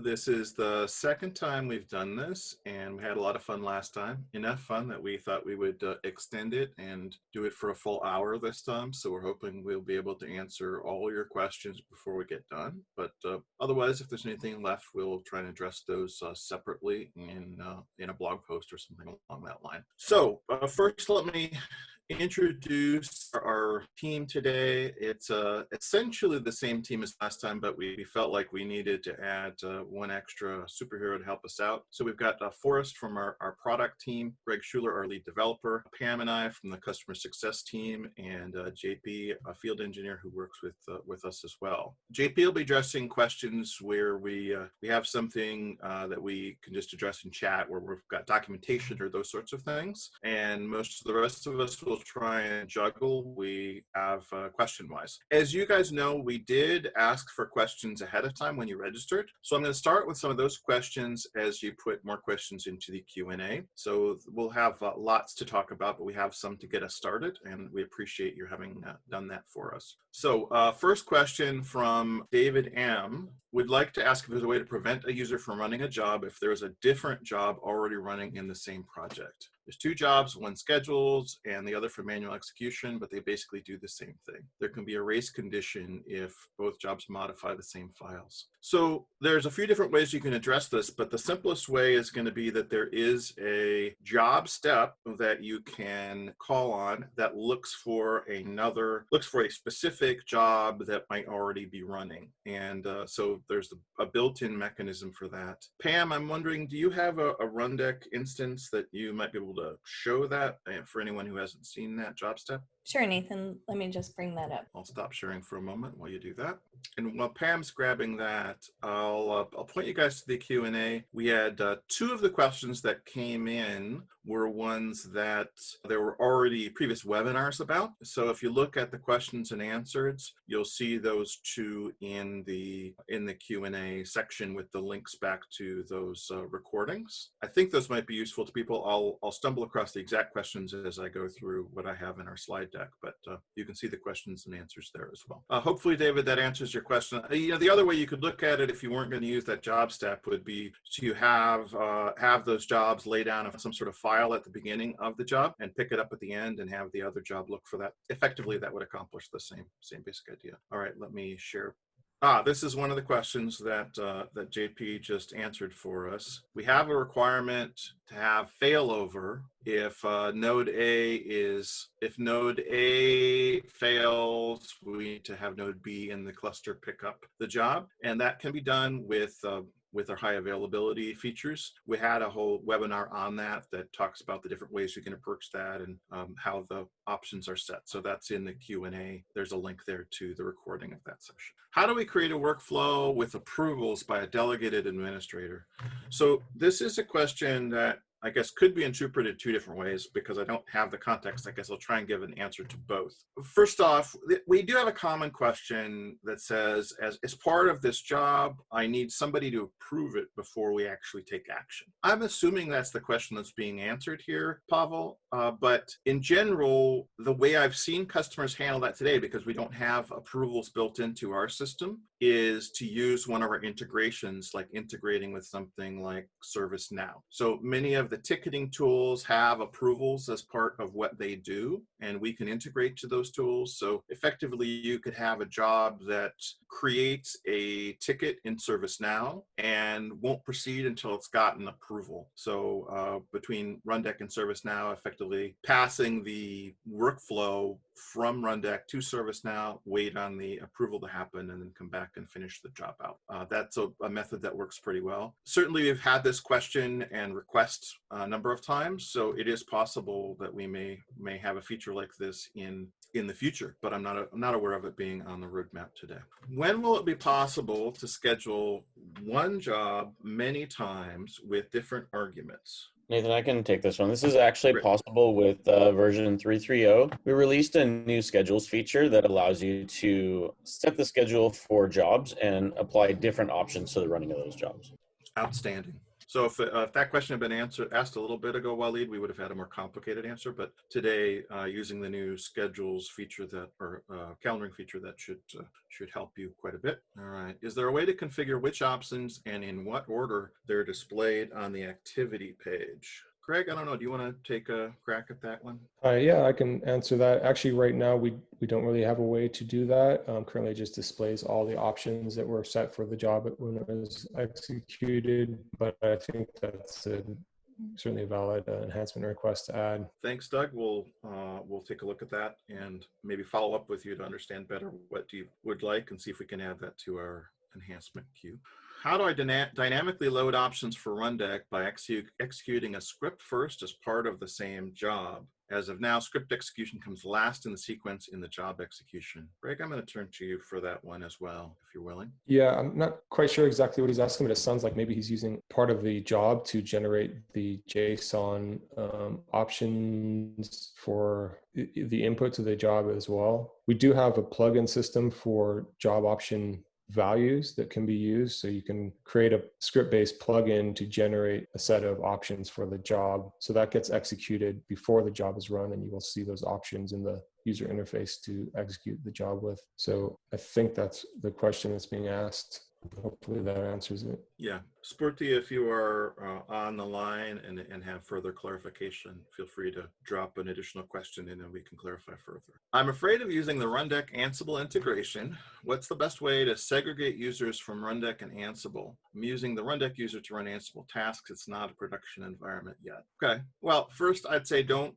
This is the second time we've done this, and we had a lot of fun last time. Enough fun that we thought we would extend it and do it for a full hour this time. So we're hoping we'll be able to answer all your questions before we get done. But otherwise, if there's anything left, we'll try and address those separately in a blog post or something along that line. So first, let me introduce our team today. It's essentially the same team as last time, but we felt like we needed to add one extra superhero to help us out. So we've got Forrest from our product team, Greg Schuler, our lead developer, Pam and I from the customer success team, and JP, a field engineer who works with us as well. JP will be addressing questions where we have something that we can just address in chat, where we've got documentation or those sorts of things, and most of the rest of us will try and juggle. We have question-wise. As you guys know, we did ask for questions ahead of time when you registered. So I'm going to start with some of those questions as you put more questions into the Q&A. So we'll have lots to talk about, but we have some to get us started, and we appreciate you having done that for us. So first question from David M. Would like to ask if there's a way to prevent a user from running a job if there is a different job already running in the same project. There's two jobs, one scheduled and the other for manual execution, but they basically do the same thing. There can be a race condition if both jobs modify the same files. So there's a few different ways you can address this, but the simplest way is going to be that there is a job step that you can call on that looks for a specific job that might already be running. And so there's a built-in mechanism for that. Pam, I'm wondering, do you have a Rundeck instance that you might be able to show that for anyone who hasn't seen that job step? Sure, Nathan. Let me just bring that up. I'll stop sharing for a moment while you do that. And while Pam's grabbing that, I'll point you guys to the Q&A. We had two of the questions that came in were ones that there were already previous webinars about. So if you look at the questions and answers, you'll see those two in the Q&A section with the links back to those recordings. I think those might be useful to people. I'll stumble across the exact questions as I go through what I have in our slide deck, but you can see the questions and answers there as well. Hopefully, David, that answers your question. The other way you could look at it if you weren't going to use that job step would be to have those jobs lay down some sort of file at the beginning of the job and pick it up at the end and have the other job look for that. Effectively, that would accomplish the same basic idea. All right, let me share. This is one of the questions that JP just answered for us. We have a requirement to have failover if node A fails, we need to have node B in the cluster pick up the job, and that can be done with our high availability features. We had a whole webinar on that talks about the different ways you can approach that and how the options are set. So that's in the Q&A. There's a link there to the recording of that session. How do we create a workflow with approvals by a delegated administrator? So this is a question that I guess could be interpreted two different ways because I don't have the context. I guess I'll try and give an answer to both. First off, we do have a common question that says, as part of this job, I need somebody to approve it before we actually take action. I'm assuming that's the question that's being answered here, Pavel, but in general, the way I've seen customers handle that today, because we don't have approvals built into our system, is to use one of our integrations, like integrating with something like ServiceNow. So many of the ticketing tools have approvals as part of what they do, and we can integrate to those tools. So effectively, you could have a job that creates a ticket in ServiceNow and won't proceed until it's gotten approval. So between Rundeck and ServiceNow, effectively passing the workflow from Rundeck to ServiceNow, wait on the approval to happen, and then come back and finish the job out. That's a method that works pretty well. Certainly, we've had this question and request a number of times, so it is possible that we may have a feature like this in the future, but I'm not aware of it being on the roadmap today. When will it be possible to schedule one job many times with different arguments? Nathan, I can take this one. This is actually possible with version 3.3.0. We released a new schedules feature that allows you to set the schedule for jobs and apply different options to the running of those jobs. Outstanding. So if that question had been asked a little bit ago, Waleed, we would have had a more complicated answer. But today, using the new schedules feature or calendaring feature, that should help you quite a bit. All right. Is there a way to configure which options and in what order they're displayed on the activity page? Greg, I don't know. Do you want to take a crack at that one? Yeah, I can answer that. Actually, right now, we don't really have a way to do that. Currently, it just displays all the options that were set for the job when it was executed. But I think that's certainly a valid enhancement request to add. Thanks, Doug. We'll take a look at that and maybe follow up with you to understand better what you would like and see if we can add that to our enhancement queue. How do I dynamically load options for Rundeck by executing a script first as part of the same job? As of now, script execution comes last in the sequence in the job execution. Greg, I'm going to turn to you for that one as well, if you're willing. Yeah, I'm not quite sure exactly what he's asking, but it sounds like maybe he's using part of the job to generate the JSON options for the input to the job as well. We do have a plugin system for job option values that can be used. So you can create a script-based plugin to generate a set of options for the job. So that gets executed before the job is run, and you will see those options in the user interface to execute the job with. So I think that's the question that's being asked. Hopefully that answers it. Yeah. Spurti, if you are on the line and have further clarification, feel free to drop an additional question in and we can clarify further. I'm afraid of using the Rundeck Ansible integration. What's the best way to segregate users from Rundeck and Ansible? I'm using the Rundeck user to run Ansible tasks. It's not a production environment yet. Okay. Well, first I'd say don't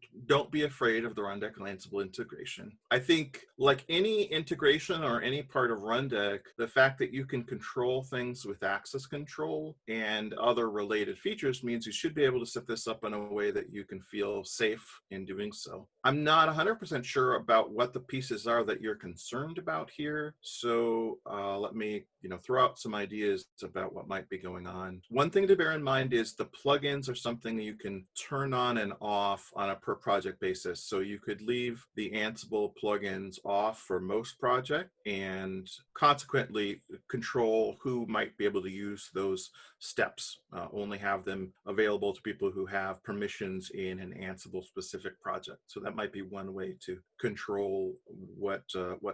be afraid of the Rundeck and Ansible integration. I think like any integration or any part of Rundeck, the fact that you can control things with access control and other related features means you should be able to set this up in a way that you can feel safe in doing so. I'm not 100% sure about what the pieces are that you're concerned about here. So let me throw out some ideas about what might be going on. One thing to bear in mind is the plugins are something you can turn on and off on a per project basis. So you could leave the Ansible plugins off for most projects and consequently control who might be able to use those steps. Only have them available to people who have permissions in an Ansible specific project. So that might be one way to control what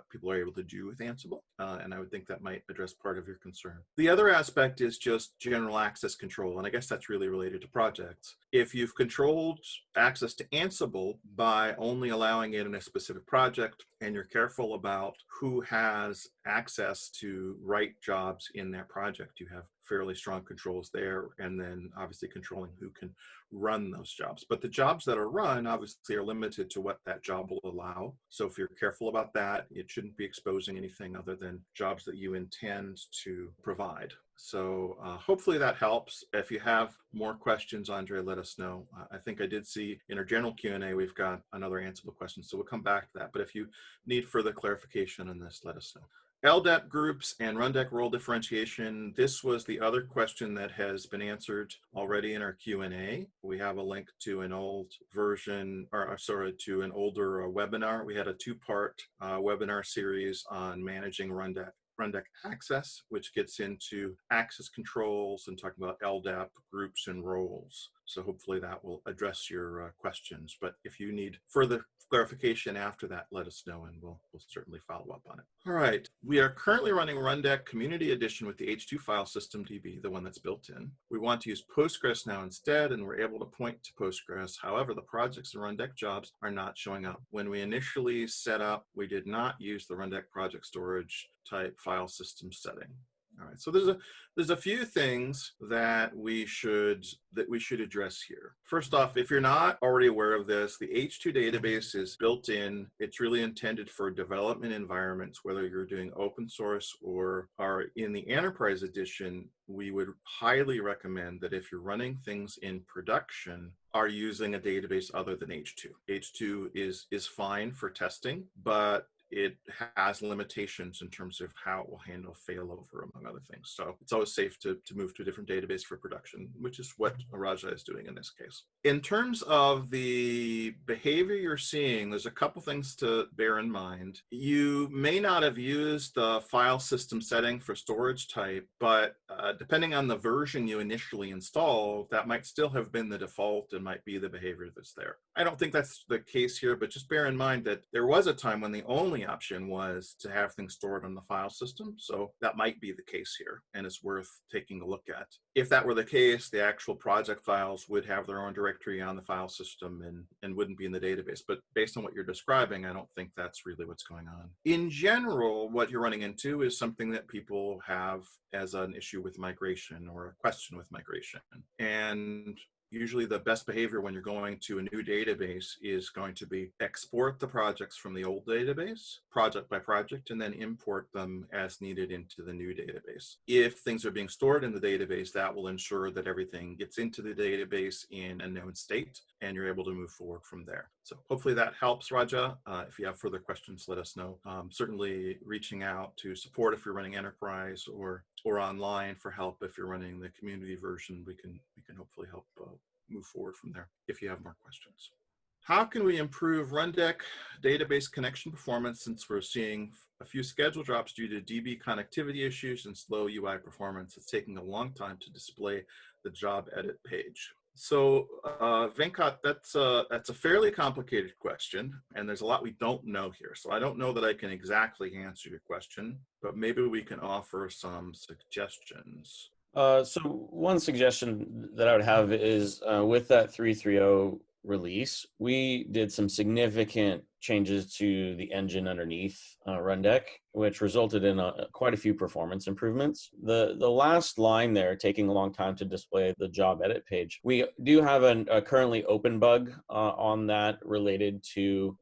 people are able to do with Ansible. And I would think that might address part of your concern. The other aspect is just general access control. And I guess that's really related to projects. If you've controlled access to Ansible by only allowing it in a specific project, and you're careful about who has access to write jobs in that project, you have fairly strong controls there, and then obviously controlling who can run those jobs. But the jobs that are run obviously are limited to what that job will allow. So if you're careful about that, it shouldn't be exposing anything other than jobs that you intend to provide. So hopefully that helps. If you have more questions, Andre, let us know. I think I did see in our general Q&A, we've got another Ansible question, so we'll come back to that. But if you need further clarification on this, let us know. LDAP groups and Rundeck role differentiation. This was the other question that has been answered already in our Q&A. We have a link to an old version, to an older webinar. We had a two-part webinar series on managing Rundeck access, which gets into access controls and talking about LDAP groups and roles. So hopefully that will address your questions. But if you need further clarification after that, let us know and we'll certainly follow up on it. All right, we are currently running Rundeck Community Edition with the H2 file system DB, the one that's built in. We want to use Postgres now instead, and we're able to point to Postgres. However, the projects and Rundeck jobs are not showing up. When we initially set up, we did not use the Rundeck project storage type file system setting. All right, so there's a few things that we should address here. First off, if you're not already aware of this, the H2 database is built in. It's really intended for development environments, whether you're doing open source or are in the enterprise edition. We would highly recommend that if you're running things in production, are using a database other than H2. H2 is fine for testing, but it has limitations in terms of how it will handle failover, among other things. So it's always safe to move to a different database for production, which is what Raja is doing in this case. In terms of the behavior you're seeing, there's a couple things to bear in mind. You may not have used the file system setting for storage type, but depending on the version you initially installed, that might still have been the default and might be the behavior that's there. I don't think that's the case here, but just bear in mind that there was a time when the only option was to have things stored on the file system. So that might be the case here, and it's worth taking a look at. If that were the case, the actual project files would have their own directory on the file system and wouldn't be in the database. But based on what you're describing, I don't think that's really what's going on. In general, what you're running into is something that people have as an issue with migration or a question with migration. And usually the best behavior when you're going to a new database is going to be export the projects from the old database, project by project, and then import them as needed into the new database. If things are being stored in the database, that will ensure that everything gets into the database in a known state, and you're able to move forward from there. So hopefully that helps, Raja. If you have further questions, let us know. Certainly reaching out to support if you're running enterprise or online for help if you're running the community version, we can hopefully help move forward from there if you have more questions. How can we improve Rundeck database connection performance since we're seeing a few schedule drops due to DB connectivity issues and slow UI performance? It's taking a long time to display the job edit page. So Venkat, that's a fairly complicated question, and there's a lot we don't know here. So I don't know that I can exactly answer your question, but maybe we can offer some suggestions. So one suggestion that I would have is with that 3.3.0 release, we did some significant changes to the engine underneath Rundeck, which resulted in quite a few performance improvements. The last line there, taking a long time to display the job edit page, we do have a currently open bug on that related to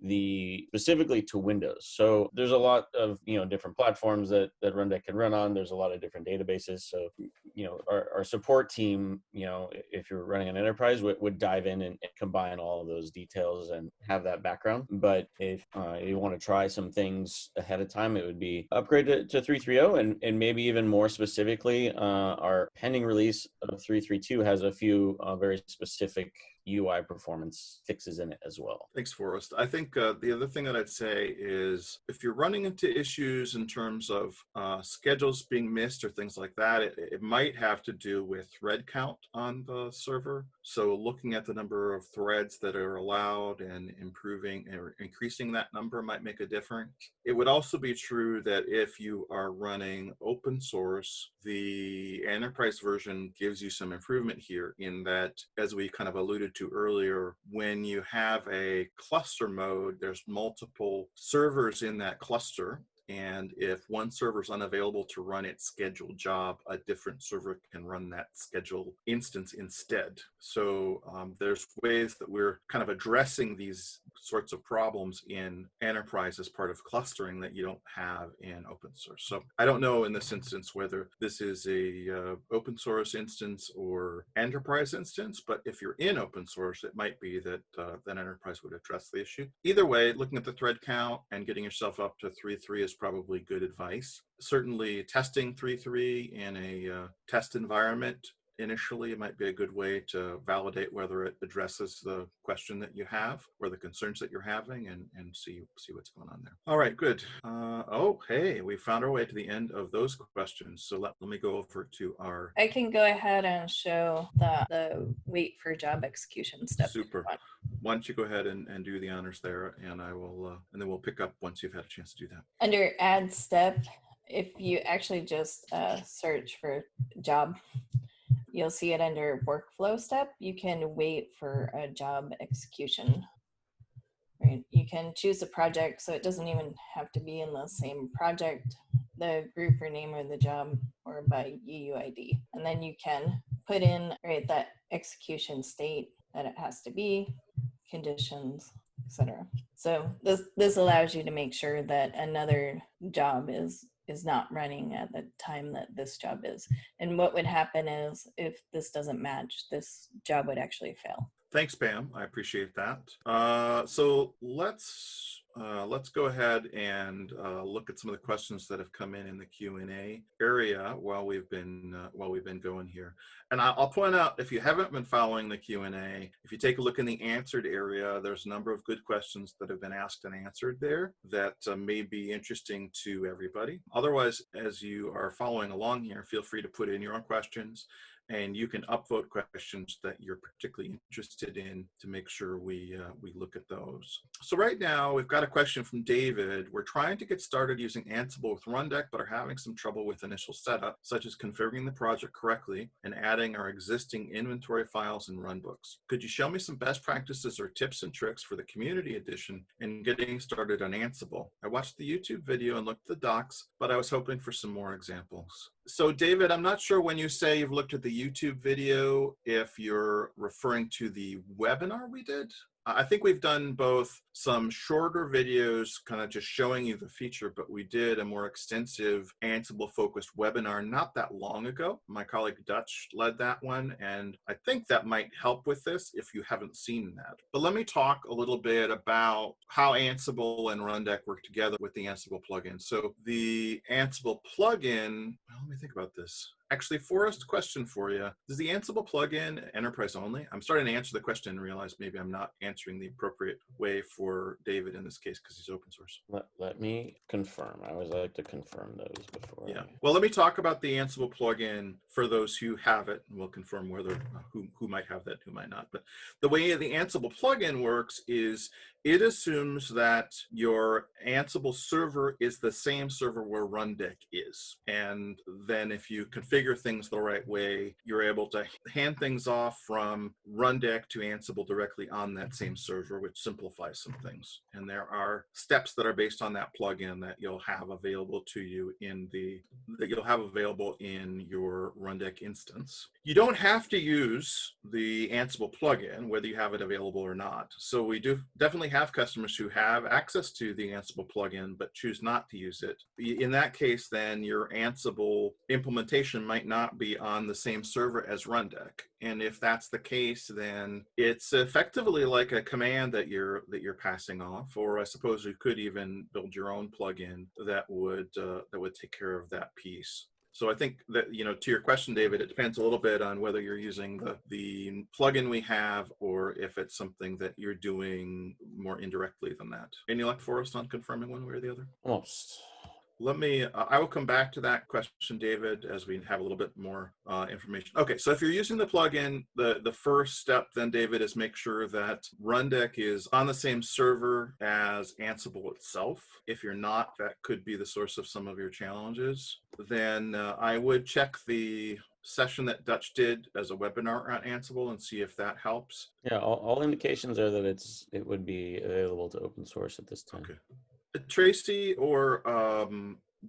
specifically to Windows. So there's a lot of different platforms that Rundeck can run on. There's a lot of different databases. So our support team, if you're running an enterprise, would dive in and combine all of those details and have that background. But if you want to try some things ahead of time, it would be upgrade to 3.3.0 and maybe even more specifically, our pending release of 3.3.2 has a few very specific UI performance fixes in it as well. Thanks, Forrest. I think the other thing that I'd say is if you're running into issues in terms of schedules being missed or things like that, it might have to do with thread count on the server. So looking at the number of threads that are allowed and improving or increasing that number might make a difference. It would also be true that if you are running open source, the enterprise version gives you some improvement here in that, as we kind of alluded to earlier, when you have a cluster mode, there's multiple servers in that cluster. And if one server is unavailable to run its scheduled job, a different server can run that scheduled instance instead. So there's ways that we're kind of addressing these sorts of problems in enterprise as part of clustering that you don't have in open source. So I don't know in this instance whether this is a open source instance or enterprise instance, but if you're in open source, it might be that that enterprise would address the issue. Either way, looking at the thread count and getting yourself up to 3.3 is probably good advice. Certainly testing 3.3 in a test environment initially, it might be a good way to validate whether it addresses the question that you have or the concerns that you're having and see what's going on there. All right, good. Oh, hey, we found our way to the end of those questions. So let me go over to our... I can go ahead and show the wait for job execution step. Super. Why don't you go ahead and do the honors there, and I will, and then we'll pick up once you've had a chance to do that. Under add step, if you actually just search for job, you'll see it under workflow step. You can wait for a job execution. Right? You can choose a project, so it doesn't even have to be in the same project, the group or name or the job, or by UUID. And then you can put in that execution state that it has to be, conditions, etc. So this allows you to make sure that another job is not running at the time that this job is. And what would happen is if this doesn't match, this job would actually fail. Thanks, Pam. I appreciate that. So let's let's go ahead and look at some of the questions that have come in the Q&A area while we've been going here. And I'll point out, if you haven't been following the Q&A, if you take a look in the answered area, there's a number of good questions that have been asked and answered there that may be interesting to everybody. Otherwise, as you are following along here, feel free to put in your own questions, and you can upvote questions that you're particularly interested in to make sure we look at those. So right now, we've got a question from David. We're trying to get started using Ansible with Rundeck, but are having some trouble with initial setup, such as configuring the project correctly and adding our existing inventory files and runbooks. Could you show me some best practices or tips and tricks for the community edition and getting started on Ansible? I watched the YouTube video and looked at the docs, but I was hoping for some more examples. So David, I'm not sure when you say you've looked at the YouTube video, if you're referring to the webinar we did. I think we've done both some shorter videos kind of just showing you the feature, but we did a more extensive Ansible focused webinar not that long ago. My colleague Dutch led that one, and I think that might help with this if you haven't seen that. But let me talk a little bit about how Ansible and Rundeck work together with the Ansible plugin. So the Ansible plugin, well, let me think about this. Actually, Forrest, question for you. Is the Ansible plugin enterprise only? I'm starting to answer the question and realize maybe I'm not answering the appropriate way for David in this case because he's open source. Let me confirm. I always like to confirm those before. Yeah. Well, let me talk about the Ansible plugin for those who have it, and we'll confirm whether who might have that, who might not. But the way the Ansible plugin works is it assumes that your Ansible server is the same server where Rundeck is. And then if you configure things the right way, you're able to hand things off from Rundeck to Ansible directly on that same server, which simplifies some things. And there are steps that are based on that plugin that you'll have available to you in your Rundeck instance. You don't have to use the Ansible plugin, whether you have it available or not. So we do definitely have customers who have access to the Ansible plugin, but choose not to use it. In that case, then your Ansible implementation might not be on the same server as Rundeck. And if that's the case, then it's effectively like a command that you're passing off, or I suppose you could even build your own plugin that would take care of that piece. So I think that, to your question, David, it depends a little bit on whether you're using the plugin we have or if it's something that you're doing more indirectly than that. Any luck for us on confirming one way or the other? Almost. I will come back to that question, David, as we have a little bit more information. Okay, so if you're using the plugin, the first step then, David, is make sure that Rundeck is on the same server as Ansible itself. If you're not, that could be the source of some of your challenges. Then I would check the session that Dutch did as a webinar on Ansible and see if that helps. Yeah, all indications are that it would be available to open source at this time. Okay. Tracy or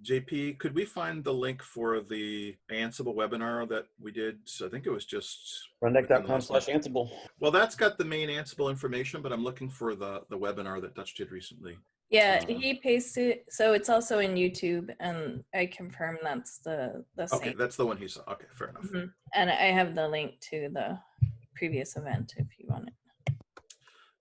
JP, could we find the link for the Ansible webinar that we did? So I think it was just Rundeck.com/Ansible. Well, that's got the main Ansible information, but I'm looking for the webinar that Dutch did recently. Yeah, he pasted, so it's also in YouTube, and I confirm that's the same. Okay, that's the one he saw. Okay, fair enough. Mm-hmm. And I have the link to the previous event if you want it.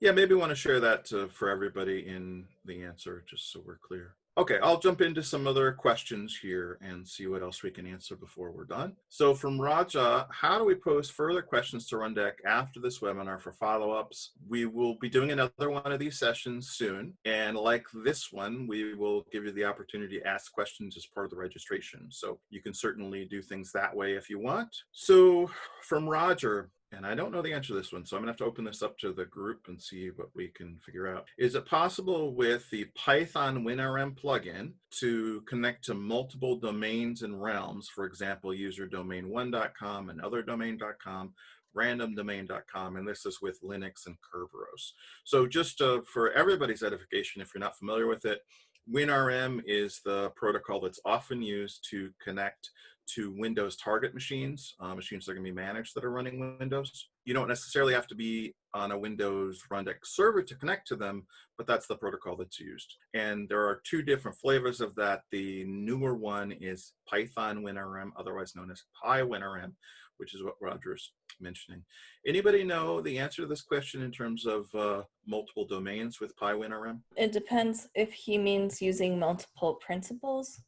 Yeah, maybe want to share that for everybody in the answer, just so we're clear. Okay, I'll jump into some other questions here and see what else we can answer before we're done. So from Raja, how do we pose further questions to Rundeck after this webinar for follow-ups? We will be doing another one of these sessions soon. And like this one, we will give you the opportunity to ask questions as part of the registration. So you can certainly do things that way if you want. So from Roger, and I don't know the answer to this one, so I'm gonna have to open this up to the group and see what we can figure out. Is it possible with the Python WinRM plugin to connect to multiple domains and realms, for example, userdomain1.com and otherdomain.com, randomdomain.com, and this is with Linux and Kerberos. So just for everybody's edification, if you're not familiar with it, WinRM is the protocol that's often used to connect to Windows target machines, machines that are going to be managed that are running Windows. You don't necessarily have to be on a Windows Rundeck server to connect to them, but that's the protocol that's used. And there are two different flavors of that. The newer one is Python WinRM, otherwise known as PyWinRM, which is what Roger's mentioning. Anybody know the answer to this question in terms of multiple domains with PyWinRM? It depends if he means using multiple principles.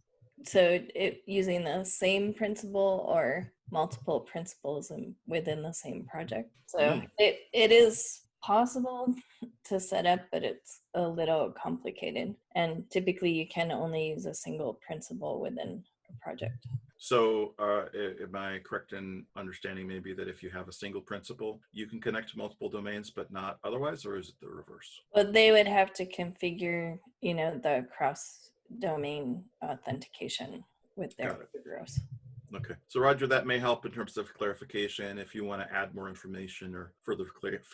So using the same principle or multiple principles within the same project. So it is possible to set up, but it's a little complicated. And typically you can only use a single principle within a project. So am I correct in understanding maybe that if you have a single principle, you can connect to multiple domains, but not otherwise, or is it the reverse? But they would have to configure, the cross-domain authentication with their gross. Okay. So Roger, that may help in terms of clarification. If you want to add more information or further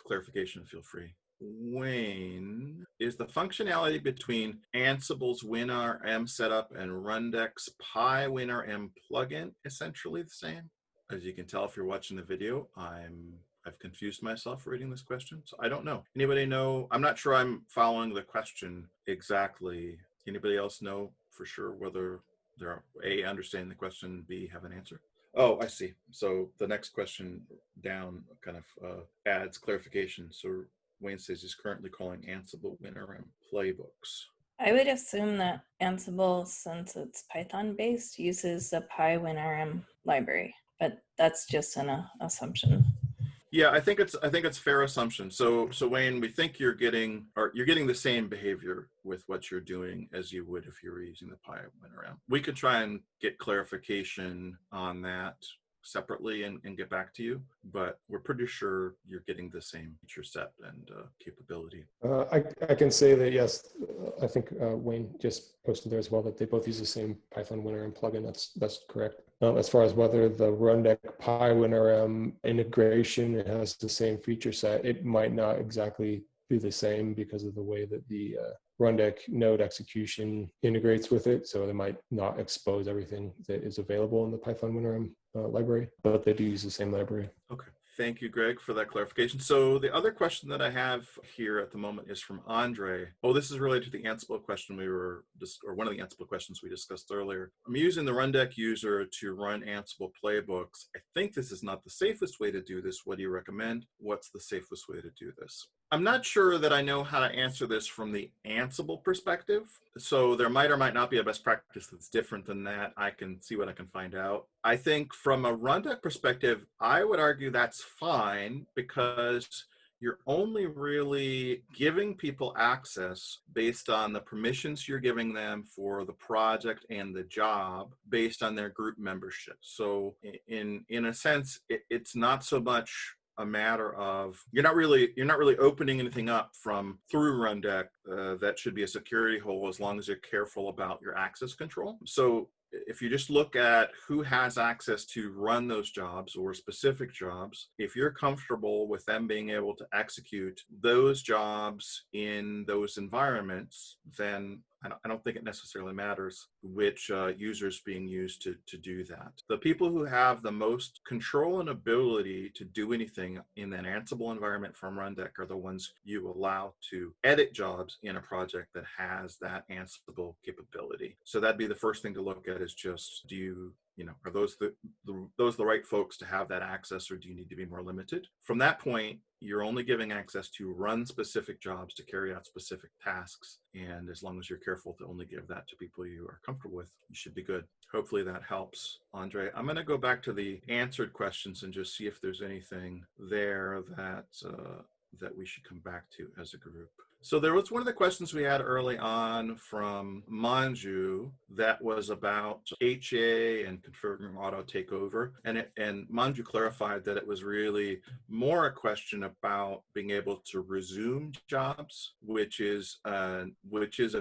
clarification, feel free. Wayne, is the functionality between Ansible's WinRM setup and Rundeck's PyWinRM plugin essentially the same? As you can tell if you're watching the video, I've confused myself reading this question, so I don't know. Anybody know? I'm not sure I'm following the question exactly. Anybody else know for sure whether they're A, understanding the question, B, have an answer? Oh, I see. So the next question down kind of adds clarification. So Wayne says he's currently calling Ansible WinRM playbooks. I would assume that Ansible, since it's Python based, uses the PyWinRM library, but that's just an assumption. Yeah, I think it's a fair assumption. So Wayne, we think you're getting the same behavior with what you're doing as you would if you were using the PyWinRM. We could try and get clarification on that separately and get back to you, but we're pretty sure you're getting the same feature set and capability. I can say that yes, I think Wayne just posted there as well that they both use the same Python WinRM plugin. That's correct. As far as whether the Rundeck PyWinRM integration has the same feature set, it might not exactly be the same because of the way that the Rundeck node execution integrates with it. So they might not expose everything that is available in the Python WinRM library, but they do use the same library. Okay. Thank you, Greg, for that clarification. So the other question that I have here at the moment is from Andre. Oh, this is related to the Ansible question or one of the Ansible questions we discussed earlier. I'm using the Rundeck user to run Ansible playbooks. I think this is not the safest way to do this. What do you recommend? What's the safest way to do this? I'm not sure that I know how to answer this from the Ansible perspective. So there might or might not be a best practice that's different than that. I can see what I can find out. I think from a Rundeck perspective, I would argue that's fine because you're only really giving people access based on the permissions you're giving them for the project and the job based on their group membership. So in a sense, it's not so much a matter of you're not really opening anything up through Rundeck that should be a security hole as long as you're careful about your access control. So if you just look at who has access to run those jobs or specific jobs, if you're comfortable with them being able to execute those jobs in those environments, then I don't think it necessarily matters which user is being used to do that. The people who have the most control and ability to do anything in an Ansible environment from Rundeck are the ones you allow to edit jobs in a project that has that Ansible capability. So that'd be the first thing to look at is just, are those the right folks to have that access, or do you need to be more limited? From that point, you're only giving access to run specific jobs, to carry out specific tasks. And as long as you're careful to only give that to people you are comfortable with, you should be good. Hopefully that helps, Andre. I'm going to go back to the answered questions and just see if there's anything there that we should come back to as a group. So there was one of the questions we had early on from Manju that was about HA and configuring auto takeover. And Manju clarified that it was really more a question about being able to resume jobs, which is a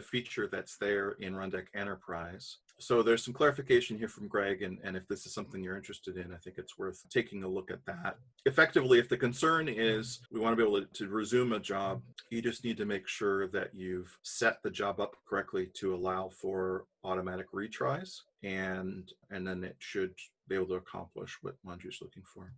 feature that's there in Rundeck Enterprise. So there's some clarification here from Greg, and if this is something you're interested in, I think it's worth taking a look at that. Effectively, if the concern is we want to be able to resume a job, you just need to make sure that you've set the job up correctly to allow for automatic retries, and then it should be able to accomplish what Manju's looking for.